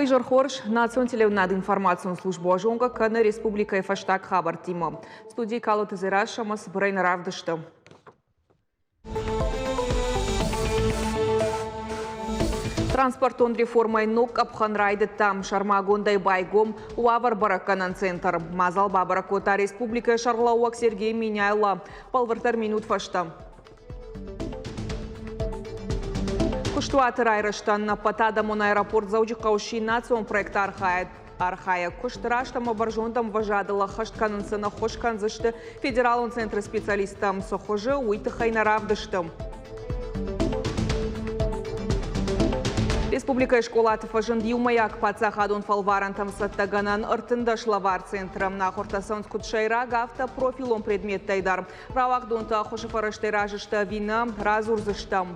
Хайжар Хорш, национализированная над информационной службой Жонга, Кана Республика и Фаштаг Хабар Тима. Студии Калуты Зирашамас, Брейн Равдышта. Транспортон реформой нук абханрайды там шармагондай байгом уавар бараканан центр. Мазал Бабаракота Республика Шарлауак Сергей Миняйла. Полвартар минут фашта. Куштуатыр айрыштан напатадамон аэропорт заужикауши национ проект Архая Куштыраштам оборжондам важадала хаштканынсына хошканзышты федералон центр специалистам сохожи уйтыхайна равдыштым. Республика школатов ажындиумаяк пацахадон фалварантам саттаганан ыртындашлавар центром на хортасонскут шайра гафта профилом предмет тайдар. Равахдонта хошифарышты ражышта вина разурзыштам.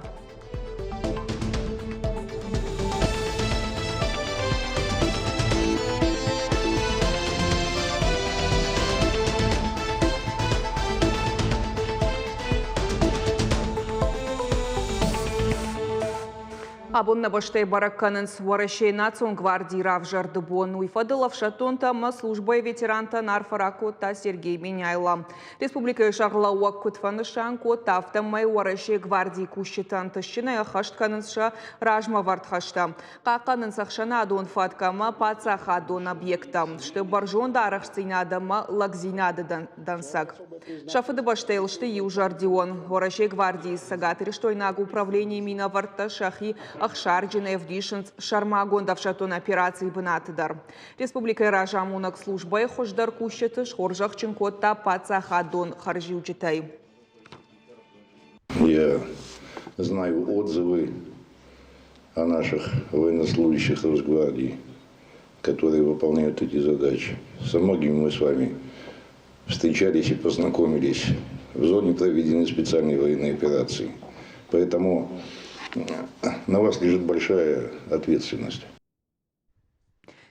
Абонна баштай баракканын сваращей национ гвардии равжарды бон уйфадылов шатонта службой ветеранта нарфаракота Сергей Миняйла. Республика Шарлауак кутфанышан кот автомай варащей гвардии кущитан тащина хаштканынша ражма вартхашта. Каканын сахшана адон фаткама пацаха адон объекта. Что баржон дарахцинадама лагзинады дансак. Шафыды баштайл что южардион. Варащей гвардии сагатырь что инаг управление мина варта шахи Ахшарджина Евдишинц Шармагон давшатон операции бынатыдар. Республика Ражамунак службай хождар кущетыш хоржахченкота пацахадон харжиучитай. Я знаю отзывы о наших военнослужащих Росгвардии, которые выполняют эти задачи. Со многими мы с вами встречались и познакомились в зоне проведения специальной военной операции. Поэтому на вас лежит большая ответственность.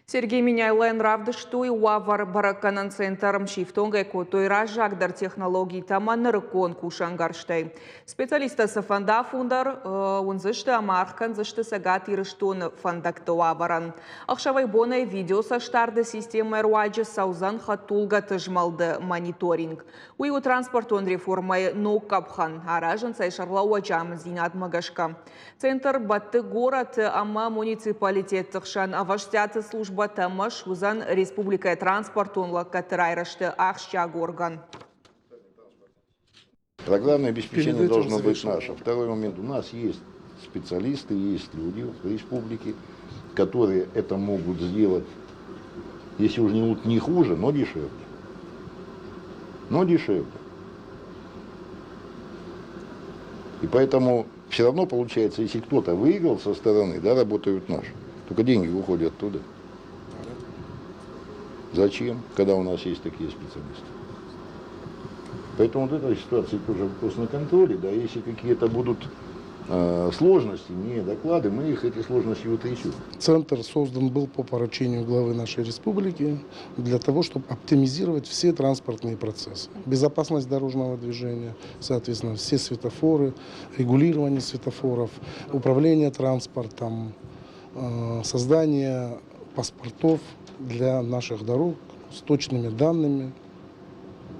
Сергей Миняйлен равдышту и уавар бараканан центром шифтонга котой ражагдар технологий таман рыкон кушангарштай. Специалиста сафанда фундар унзышты амархан зышты сагат ирыштун фандакты уаваран. Ахшавай бонай видео саштарды система руаджи саузан хатулга тыжмалды мониторинг. Уйу транспортон реформай нокапхан, аражан сайшарлауа джам зинат магашка. Центр батты город ама муниципалитет тыхшан аваштяты служба Тамаш узан республика транспортунла катрайрашты ахщаг орган. Программное обеспечение должно быть наше. Второй момент. У нас есть специалисты, есть люди в республике, которые это могут сделать, если уже не хуже, но дешевле. Но дешевле. И поэтому все равно получается, если кто-то выиграл со стороны, да, работают наши. Только деньги уходят туда. Зачем, когда у нас есть такие специалисты? Поэтому вот эта ситуация тоже вопрос на контроле. Да, если какие-то будут сложности, не доклады, мы эти сложности утрясем. Центр создан был по поручению главы нашей республики для того, чтобы оптимизировать все транспортные процессы. Безопасность дорожного движения, соответственно, все светофоры, регулирование светофоров, управление транспортом, создание паспортов для наших дорог с точными данными,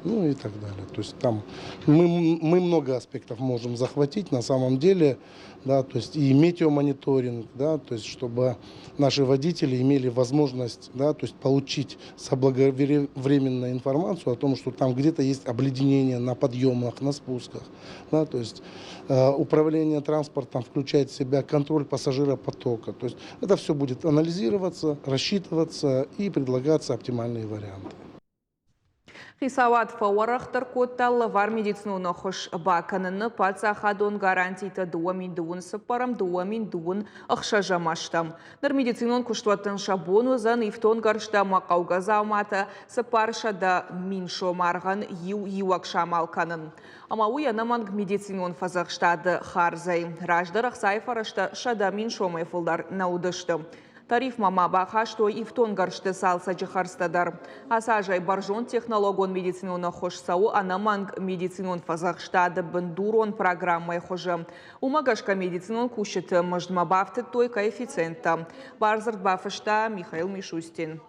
ну и так далее. То есть там мы много аспектов можем захватить на самом деле, да, то есть и метеомониторинг, да, то есть чтобы наши водители имели возможность, да, то есть получить заблаговременную информацию о том, что там где-то есть обледенение на подъемах, на спусках, да, то есть управление транспортом включает в себя контроль пассажиропотока, то есть это все будет анализироваться, рассчитываться и предлагаться оптимальные варианты. Хисават фауарахтар котталла вар медицину хош баканны пацахадон гарантита дуамин дуун сапарам дуамин дуун ахшажамаштам. Нар медицинон куштватын шабону зан ифтон гаршта макауга заумата сапарша да миншо марган юак шамалканын. Амауи анаманг медицинон фазахштады харзай. Раждар ахсайфарашта шада миншо майфулдар наудышты. Тариф мама баха, что и в тон горшты салса джихарстадар. Асажай баржон технологон медицинона хошсау, анаманг медицинон фазахштада бандурон программой хожа. Умагашка медицинон кушет маждмабафты той коэффициента. Барзард бафашта Михаил Мишустин.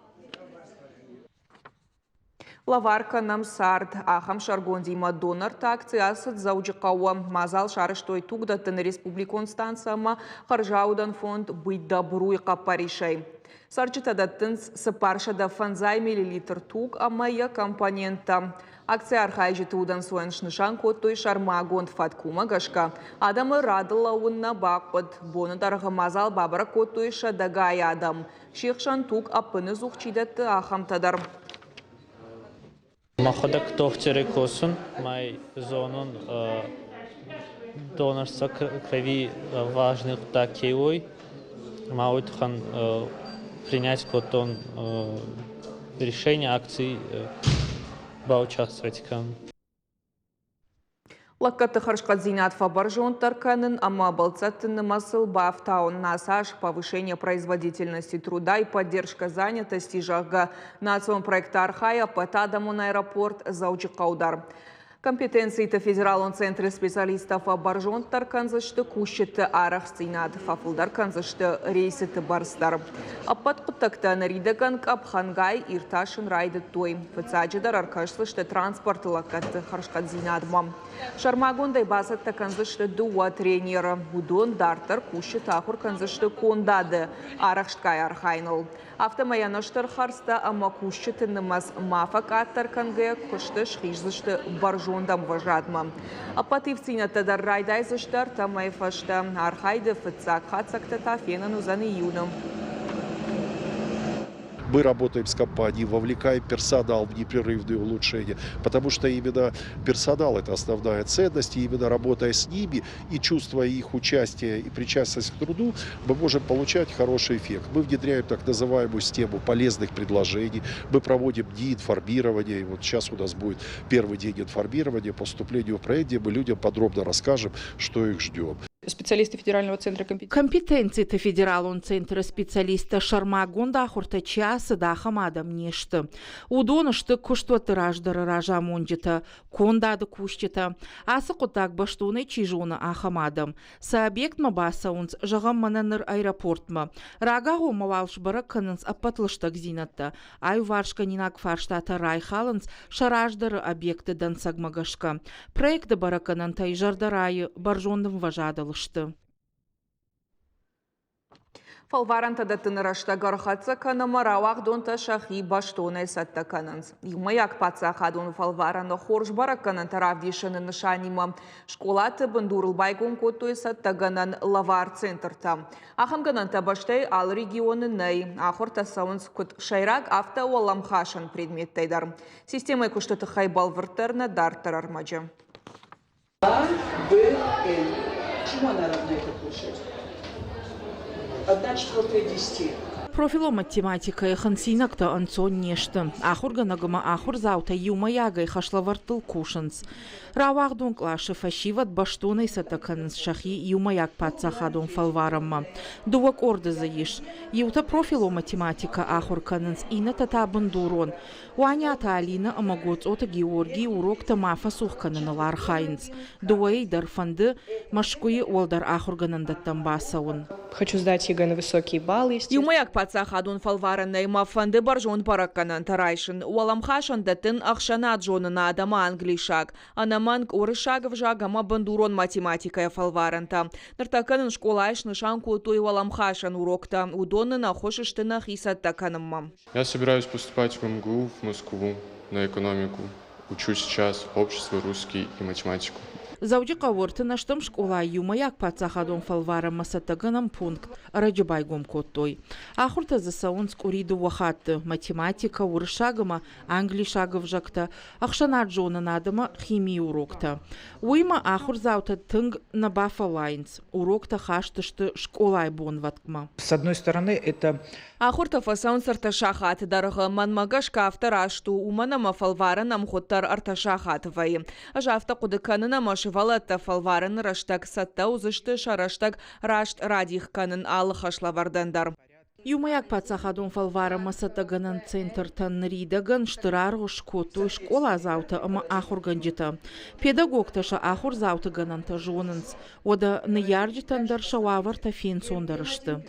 Лаварка нам сард, ахам шаргондима донор такции асад заужикауа. Мазал шарыштой тугдатын республикон станцияма харжаудан фонд быть добруй капаришай. Сарчитадатын сапаршада фанзай миллилитр туг, амая компонента. Акция архайжи удан суэншнышан коттой шармагонд фаткума гашка. Адамы радыла унна бақпыд. Боны дарғы мазал бабара коттой шадагай адам. Шихшан туг апыны зухчидатты ахам тадар. Маходак тохтеры косун, май зонун донорства крови важных такой, маут хан принять котон решение акций поучаствовать кан. Лаккаты харшкадзинат фабаржон тарканын, ама балцатын масыл бафтаун насаж, повышение производительности труда и поддержка занятости жага. Национальный проект Архая патадамун аэропорт заучикаудар. Компетенции федералон центре специалистов фабаржон тарканзашты кушеты арахстинат фафылдар канзашты рейсеты барстар. Аппат кутакта наридаган капхангай ирташын райды той. Фацаджидар аркашлышты транспорт лаккаты харшкадзинадма. Шармагондай басатта канзашты дуа тренера. Будон дартар кушет ахур канзашты кондады. Арахшткай архайныл. Автомаяныштыр харста ама кушеты нымаз мафак аттар канге кушты шхижзышты баржондам важадма. Аппаты вцинаты дар райдайзыштар тамайфашта. Архайды фыцак хацакта тафенан узан июном. Мы работаем с компанией, вовлекаем персонал в непрерывные улучшения, потому что именно персонал – это основная ценность, и именно работая с ними и чувствуя их участие и причастность к труду, мы можем получать хороший эффект. Мы внедряем так называемую систему полезных предложений, мы проводим дни информирования, и вот сейчас у нас будет первый день информирования по вступлению в проект, где мы людям подробно расскажем, что их ждет. Специалисты федерального центра компетенции федерального центра специалиста Шармагонда хурта часа да хамадам нешты. Удонышты куштуаты раждары ража монджита, кондады куштита. Асы кутак баштуны чижуны ахамадам. Са объект мабаса унц жағам мананыр аэропортма. Рагагу мавалш бараканынс апатлыштак зинатта. Ай варшка нинак фарштата райхалынс шараждары объекты дансагмагашка. Проекты бараканын тайжардарайы баржондым важадылы. Фалваранта да тынырашта гархатса канама равах донта шахи баштоной сатта кананс. Юмаяк паца хадун фалварана хорш бараканан таравдишаны нышанима. Школаты бандурл байгон коттой сатта ганан лавар центрта. Ахам гананта баштай ал регионы ней. Ахорта саунс кут шайрак авто уаламхашан предметтайдар. Системой куштаты хайбал вартерна дартар армаджа. Чему она равна эта площадь? 1/4 10. Профило математика и хансинакта анцон нешты. Ахур ганагама ахур заута юма ягай хашлавартыл кушанс. Равахдун клаши фашиват баштуной сатаканс шахи юма яг пацахадун фалварамма. Дуак орды заиш. Юта профило математика ахур кананс ина татабын дурон. Уанята Алина амагоц ота Георгий урок тамафа сухкананал хайнс. Дуэй дарфанды машкуи олдар ахур ганандаттан басаун. Хочу сдать ЕГЭ на высокие баллы. Юмаяк пацахадун фалваранной мафанды баржон паракканан тарайшын. Уаламхашан датын ахшана джонына адама англишак. Анаманг урышагов жагама бандурон математикая фалваранта. Нартаканын школайш нышанку той уаламхашан урокта. Удонны нахошиштына хисаттаканымма. Я собираюсь поступать в МГУ в Москву на экономику. Учу сейчас общество, русский и математику. Зауджи кавортына штам школа юмаяк пацахадон фалвара масатаганам пункт раджабайгом коттой. Ахурта засаунск уриду вахатты математика урышагама англишагов жакта ахшана джона надама химия урокта. Уйма ахур заута тынг на бафа лайнс урокта хаштышты школай бон ваткма. С одной стороны, это Ахурта фасаун сарташаха артдарга манмагашка авторашту уманама фалвара нам хоттар арташахатвай. Ажавта кудыканына машивалата фалваран раштак сатта узышты шараштак рашт радих канын алхашлавардандар. Юмаяк пацахадун фалвара масатаганан центртан ридаган штыраргы шкоту школа заута ама ахурганджита. Педагог таша ахур заутаганан тажонанс. Ода наярджитан даршававарта финсондарышты.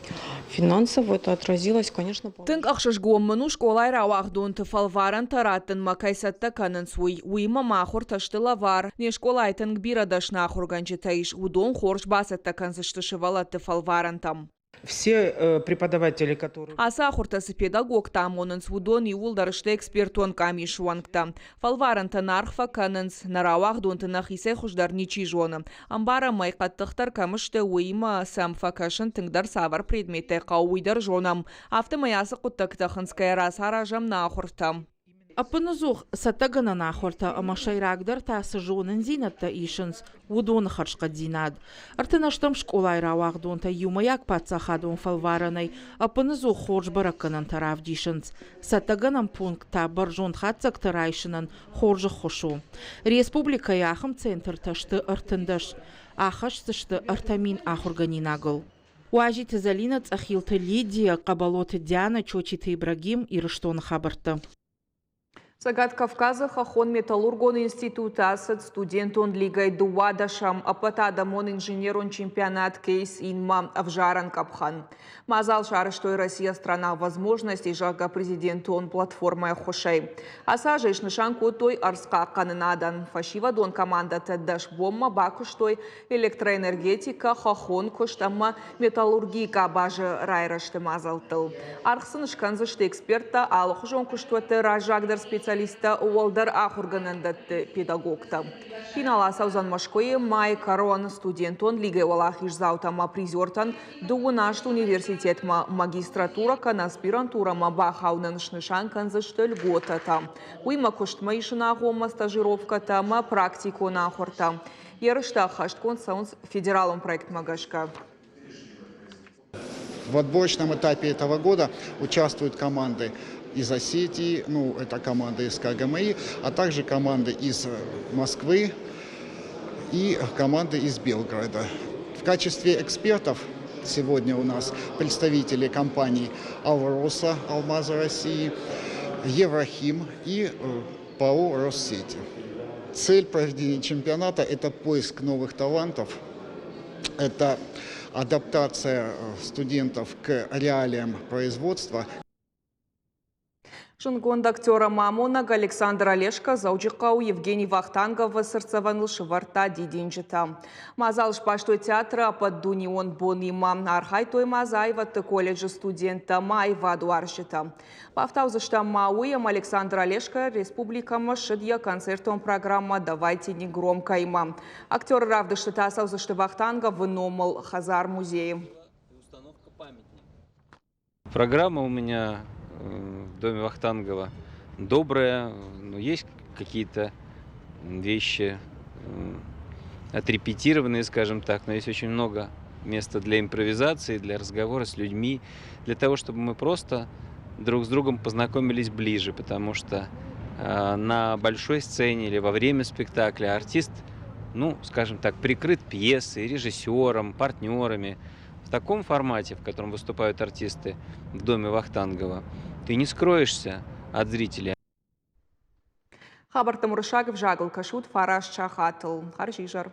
Финансово это отразилось, конечно, Тынк ақшышгуым мұну школайра уақдуын фалваран таратын макайсатта канын суй. Уйма махур ташты лавар. Не школайтын гбирадашна ахурганджита иш. Удон хорш басатта канзышты шывалатты фалваран там. Все преподаватели, которые... Аса хуртасы педагог там, онынс вудон и улдарышты экспертон камишуангта. Фалваранта нархфа канынс, нарауах донты нахисе хуждар ничи жоны. Амбара майқаттықтар камышты уйма самфа кашын тыңдар савар предметі қауыйдар жонам. Автомаясы құттықтықынская расара жам нахурта. Апынызух сатагана нахорта амашайрагдар тасы жонын зинатта ишынс удон харшқа динад. Артынаштам школайра вағдонта юмаяк пацахадон фалваранай апынызух хорж бараканан тарав дишынс. Сатаганам пункта баржон хатсак тарайшынын хоржы хошу. Республика яхым центр ташты артындаш. Ахаш сышты артамин ахурганинагыл. Уажиты Залина цахилты Лидия, Кабалоты Диана, Чочиты Ибрагим и Рыштон Хабарта. Сагат Кавказа хахон металлургон института асад студентон лигай дуадашам апатадамон инженерон чемпионат кейс инма авжаран капхан. Мазал шары, что и Россия страна возможностей жага президентон платформа хошей. Асажа ишнышанку той арска кананадан. Фашива дон команда теддаш бомма баку штой электроэнергетика хахон коштама металлургика бажы райрашты мазалтыл. Архсын шканзышты эксперта алхужон куштуаты ражагдар специалиста Уолдер ахурганандатты педагогта. Финала саузан машкое май корон студентон лигай олахиш заутама призертан дуунашт университет магистратура кан аспирантура ма бахаунан шнышан канзышты льготата. Уйма куштма ишина гома стажировка тама практику нахорта. Ярышта хашткон саунс федералом проект Магашка. В отборочном этапе этого года участвуют команды из Осетии, это команда из КГМИ, а также команды из Москвы и команды из Белгорода. В качестве экспертов сегодня у нас представители компаний «Алроса», «Алмаза России», «Еврохим» и ПАО «Россети». Цель проведения чемпионата – это поиск новых талантов, это адаптация студентов к реалиям производства. Шынгонд актера Мамонаг Александр Олешко заучықау Евгений Вахтангов сырцаваныл шыварта дидинжита. Мазал шпаштой театра под дунион бонима архай той мазаеваты колледжи студента Майва дуаршита. Павтаузышта Мауем Александр Олешко республика Машидья концертом программа «Давайте не громко има». Актер Равдыштыта Саузышты Вахтангов выномал Хазар музее. Программа у меня в доме Вахтангова добрая, но есть какие-то вещи отрепетированные, скажем так, но есть очень много места для импровизации, для разговора с людьми, для того, чтобы мы просто друг с другом познакомились ближе, потому что на большой сцене или во время спектакля артист, скажем так, прикрыт пьесой, режиссером, партнерами. В таком формате, в котором выступают артисты в доме Вахтангова, ты не скроешься от зрителей. Хабар Тамурышагов жагыл кашут Фараш Чахатл. Харжижар.